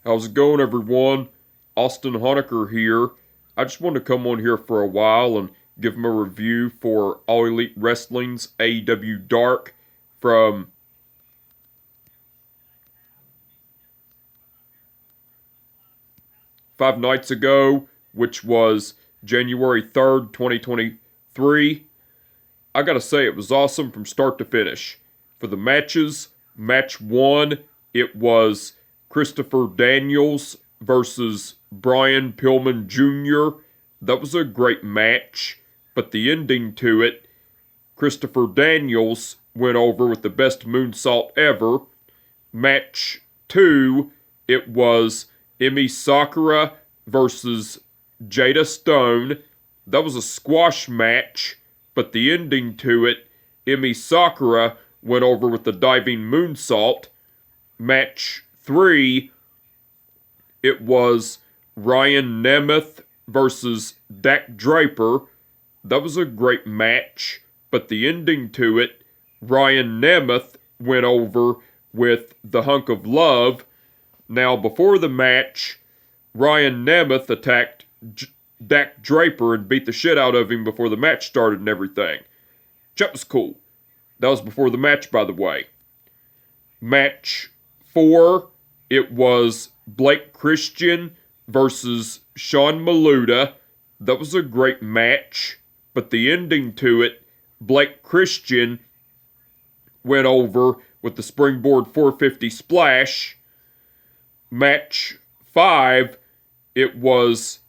How's it going, everyone? Austin Honecker here. I just wanted to come on here for a while and give them a review for All Elite Wrestling's AEW Dark from five nights ago, which was January 3rd, 2023. I gotta say, it was awesome from start to finish. For the matches, match one, it was Christopher Daniels versus Brian Pillman Jr. That was a great match, but the ending to it, Christopher Daniels went over with the best moonsault ever. Match two, it was Emi Sakura versus Jada Stone. That was a squash match, but the ending to it, Emi Sakura went over with the diving moonsault. Match three, it was Ryan Nemeth versus Dak Draper. That was a great match, but the ending to it, Ryan Nemeth went over with the hunk of love. Now, before the match, Ryan Nemeth attacked Dak Draper and beat the shit out of him before the match started and everything. That was cool. That was before the match, by the way. Match four, it was Blake Christian versus Sean Maluda. That was a great match, but the ending to it, Blake Christian went over with the springboard 450 splash. Match five, it was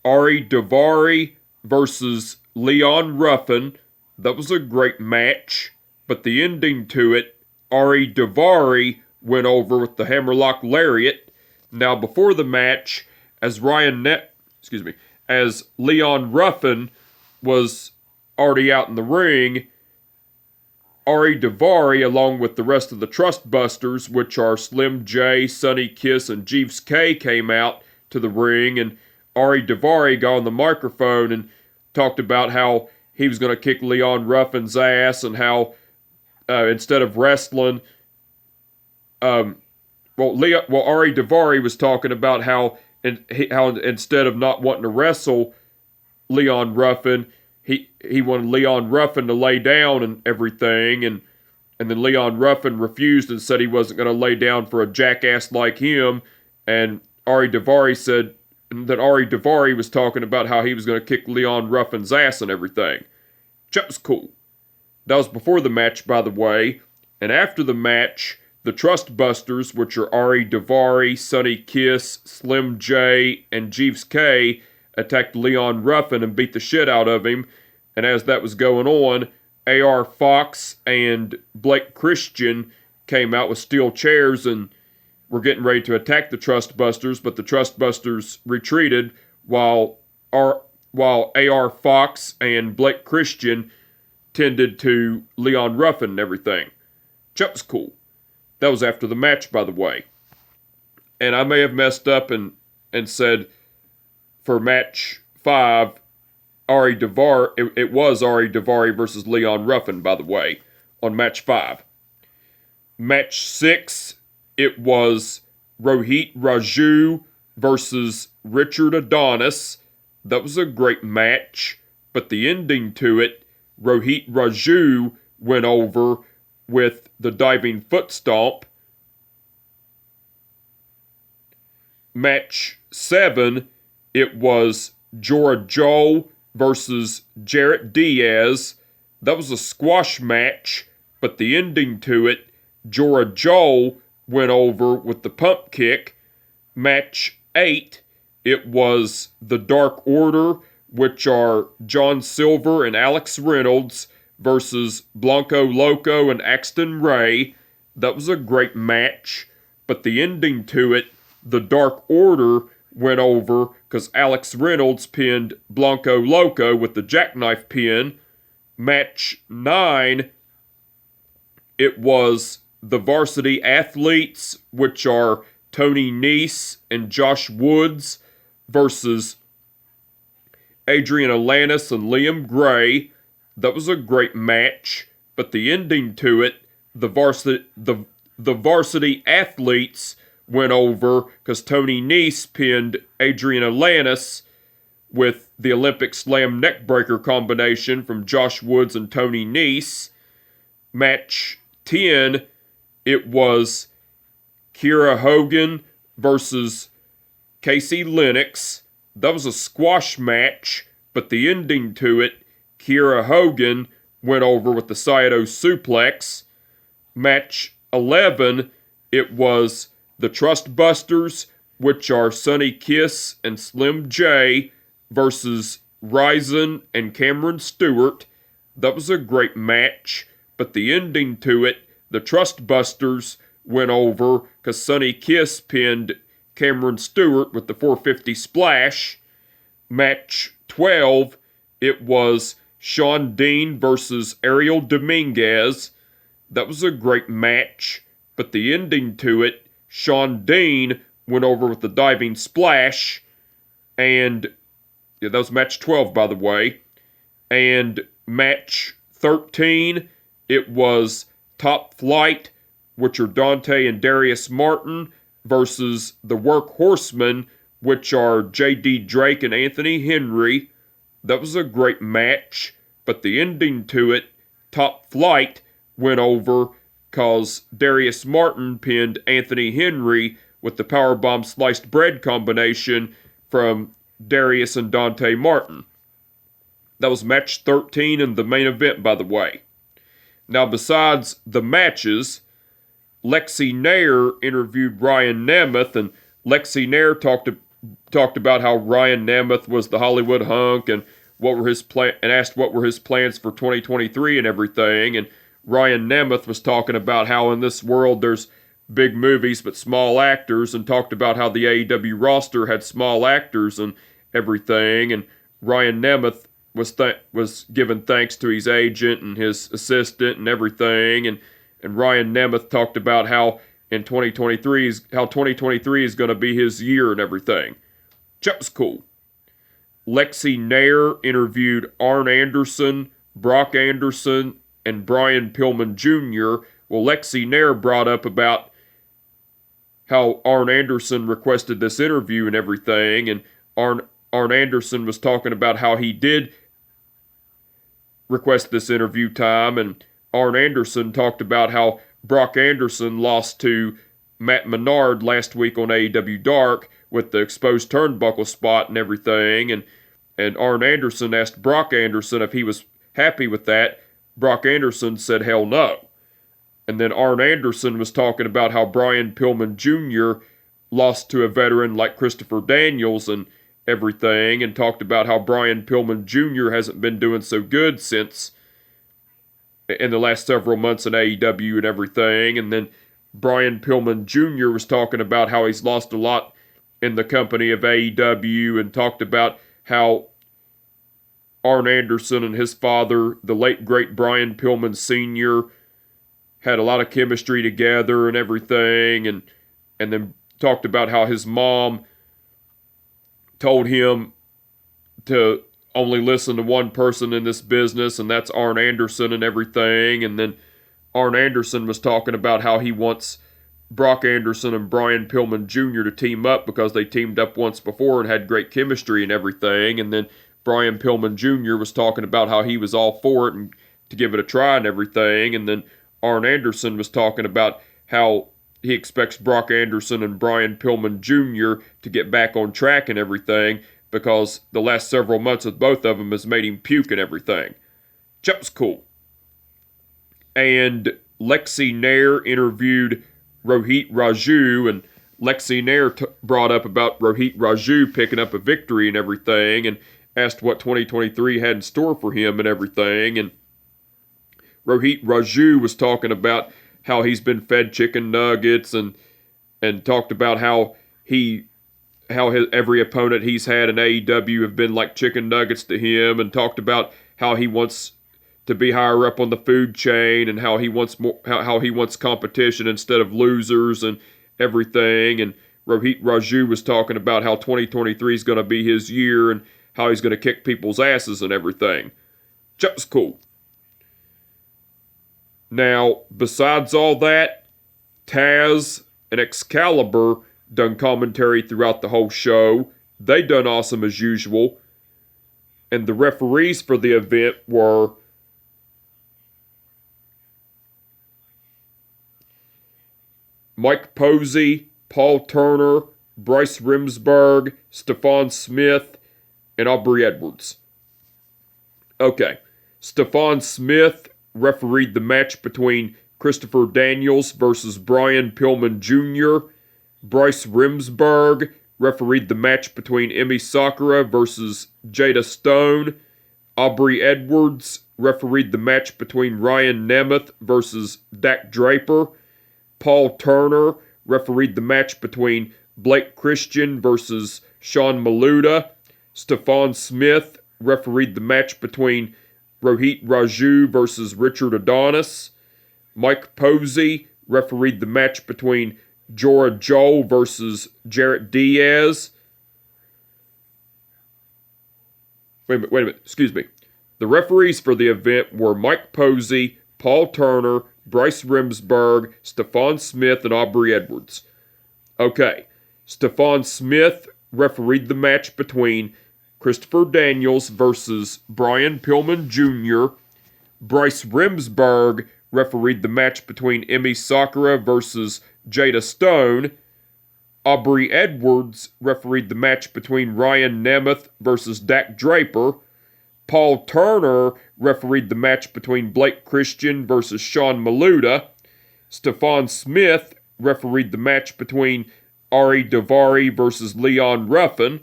Ari Daivari versus Leon Ruffin. That was a great match, but the ending to it, Ari Daivari went over with the hammerlock lariat. Now, before the match, as Leon Ruffin was already out in the ring, Ari Daivari, along with the rest of the Trust Busters, which are Slim J, Sonny Kiss, and Jeeves K, came out to the ring, and Ari Daivari got on the microphone and talked about how he was going to kick Leon Ruffin's ass, and how instead of wrestling, Ari Daivari was talking about how instead of not wanting to wrestle Leon Ruffin, he wanted Leon Ruffin to lay down and everything, and then Leon Ruffin refused and said he wasn't going to lay down for a jackass like him, and Ari Daivari said that Ari Daivari was talking about how he was going to kick Leon Ruffin's ass and everything. That was cool. That was before the match, by the way, and after the match, the Trust Busters, which are Ari Daivari, Sonny Kiss, Slim J, and Jeeves K, attacked Leon Ruffin and beat the shit out of him. And as that was going on, AR Fox and Blake Christian came out with steel chairs and were getting ready to attack the Trust Busters, but the Trust Busters retreated while AR Fox and Blake Christian tended to Leon Ruffin and everything. That was cool. That was after the match, by the way. And I may have messed up and said for match five, it was Ari Daivari versus Leon Ruffin, by the way, on match five. Match six, it was Rohit Raju versus Richard Adonis. That was a great match, but the ending to it, Rohit Raju went over with the diving foot stomp. Match seven, it was Jora Joe versus Jarrett Diaz. That was a squash match, but the ending to it, Jora Joe went over with the pump kick. Match eight, it was the Dark Order, which are John Silver and Alex Reynolds versus Blanco Loco and Axton Ray. That was a great match, but the ending to it, the Dark Order went over because Alex Reynolds pinned Blanco Loco with the jackknife pin. Match 9, it was the Varsity Athletes, which are Tony Nese and Josh Woods, versus Adrian Alanis and Liam Gray. That was a great match, but the ending to it, the Varsity Athletes went over because Tony Nese pinned Adrian Alanis with the Olympic Slam neckbreaker combination from Josh Woods and Tony Nese. Match 10, it was Kiera Hogan versus Casey Lennox. That was a squash match, but the ending to it, Kiera Hogan went over with the Saito suplex. Match 11, it was the Trust Busters, which are Sonny Kiss and Slim J, versus Ryzen and Cameron Stewart. That was a great match, but the ending to it, the Trust Busters went over because Sonny Kiss pinned Cameron Stewart with the 450 splash. Match 12, it was Sean Dean versus Ariel Dominguez. That was a great match, but the ending to it, Sean Dean went over with the diving splash, and that was match 12, by the way. And match 13, it was Top Flight, which are Dante and Darius Martin, versus the Workhorsemen, which are J.D. Drake and Anthony Henry. That was a great match, but the ending to it, Top Flight went over because Darius Martin pinned Anthony Henry with the powerbomb sliced bread combination from Darius and Dante Martin. That was match 13 in the main event, by the way. Now, besides the matches, Lexi Nair interviewed Ryan Nemeth, and Lexi Nair talked about how Ryan Nemeth was the Hollywood hunk and asked what were his plans for 2023 and everything. And Ryan Nemeth was talking about how in this world there's big movies but small actors, and talked about how the AEW roster had small actors and everything. And Ryan Nemeth was giving thanks to his agent and his assistant and everything. And Ryan Nemeth talked about how 2023 is going to be his year and everything. That was cool. Lexi Nair interviewed Arn Anderson, Brock Anderson, and Brian Pillman Jr. Well, Lexi Nair brought up about how Arn Anderson requested this interview and everything, and Arn Anderson was talking about how he did request this interview time, and Arn Anderson talked about how Brock Anderson lost to Matt Menard last week on AEW Dark with the exposed turnbuckle spot and everything, and Arn Anderson asked Brock Anderson if he was happy with that. Brock Anderson said hell no. And then Arn Anderson was talking about how Brian Pillman Jr. lost to a veteran like Christopher Daniels and everything, and talked about how Brian Pillman Jr. hasn't been doing so good since in the last several months in AEW and everything. And then Brian Pillman Jr. was talking about how he's lost a lot in the company of AEW, and talked about how Arn Anderson and his father, the late great Brian Pillman Sr., had a lot of chemistry together and everything, and then talked about how his mom told him to only listen to one person in this business, and that's Arn Anderson and everything. And then Arn Anderson was talking about how he wants Brock Anderson and Brian Pillman Jr. to team up because they teamed up once before and had great chemistry and everything. And then Brian Pillman Jr. was talking about how he was all for it and to give it a try and everything. And then Arn Anderson was talking about how he expects Brock Anderson and Brian Pillman Jr. to get back on track and everything, because the last several months with both of them has made him puke and everything. That was cool. And Lexi Nair interviewed Rohit Raju, and Lexi Nair brought up about Rohit Raju picking up a victory and everything, and asked what 2023 had in store for him and everything. And Rohit Raju was talking about how he's been fed chicken nuggets, and talked about how every opponent he's had in AEW have been like chicken nuggets to him, and talked about how he wants to be higher up on the food chain, and how he wants competition instead of losers and everything. And Rohit Raju was talking about how 2023 is going to be his year, and how he's going to kick people's asses and everything. That was cool. Now, besides all that, Taz and Excalibur done commentary throughout the whole show. They done awesome as usual. And the referees for the event were Mike Posey, Paul Turner, Bryce Remsburg, Stephon Smith, and Aubrey Edwards. Okay, Stephon Smith refereed the match between Christopher Daniels versus Brian Pillman Jr. Bryce Remsburg refereed the match between Emi Sakura versus Jada Stone. Aubrey Edwards refereed the match between Ryan Nemeth versus Dak Draper. Paul Turner refereed the match between Blake Christian versus Sean Maluda. Stephon Smith refereed the match between Rohit Raju versus Richard Adonis. Mike Posey refereed the match between Jorah Joel versus Jarrett Diaz. Wait a minute, excuse me. The referees for the event were Mike Posey, Paul Turner, Bryce Remsburg, Stephon Smith, and Aubrey Edwards. Okay, Stephon Smith refereed the match between Christopher Daniels versus Brian Pillman Jr. Bryce Remsburg refereed the match between Emi Sakura versus Jada Stone. Aubrey Edwards refereed the match between Ryan Nemeth versus Dak Draper. Paul Turner refereed the match between Blake Christian versus Sean Maluda. Stephon Smith refereed the match between Ari Daivari versus Leon Ruffin.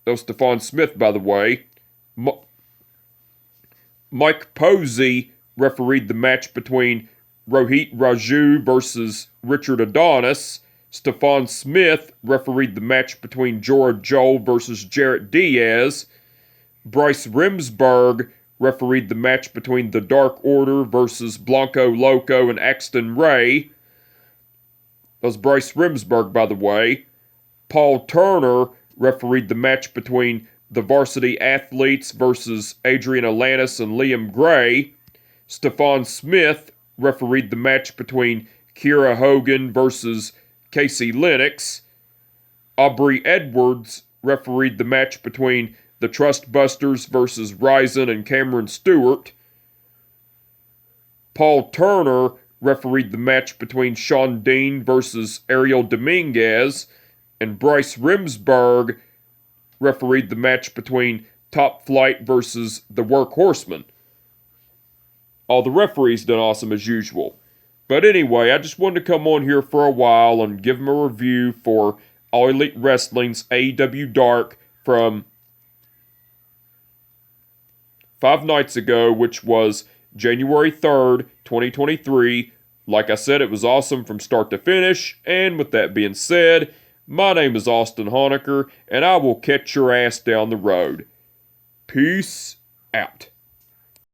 That was Stephon Smith, by the way. Mike Posey refereed the match between Rohit Raju versus Richard Adonis. Stephon Smith refereed the match between Jorah Joel versus Jarrett Diaz. Bryce Remsburg refereed the match between the Dark Order versus Blanco Loco and Axton Ray. That was Bryce Remsburg, by the way. Paul Turner refereed the match between the Varsity Athletes versus Adrian Alanis and Liam Gray. Stephon Smith refereed the match between Kiera Hogan versus Casey Lennox. Aubrey Edwards refereed the match between the Trustbusters versus Ryzen and Cameron Stewart. Paul Turner refereed the match between Sean Dean versus Ariel Dominguez. And Bryce Remsburg refereed the match between Top Flight versus the Workhorsemen. All the referees done awesome as usual. But anyway, I just wanted to come on here for a while and give them a review for All Elite Wrestling's AEW Dark from 5 nights ago, which was January 3rd, 2023. Like I said, it was awesome from start to finish. And with that being said, my name is Austin Honecker, and I will catch your ass down the road. Peace out.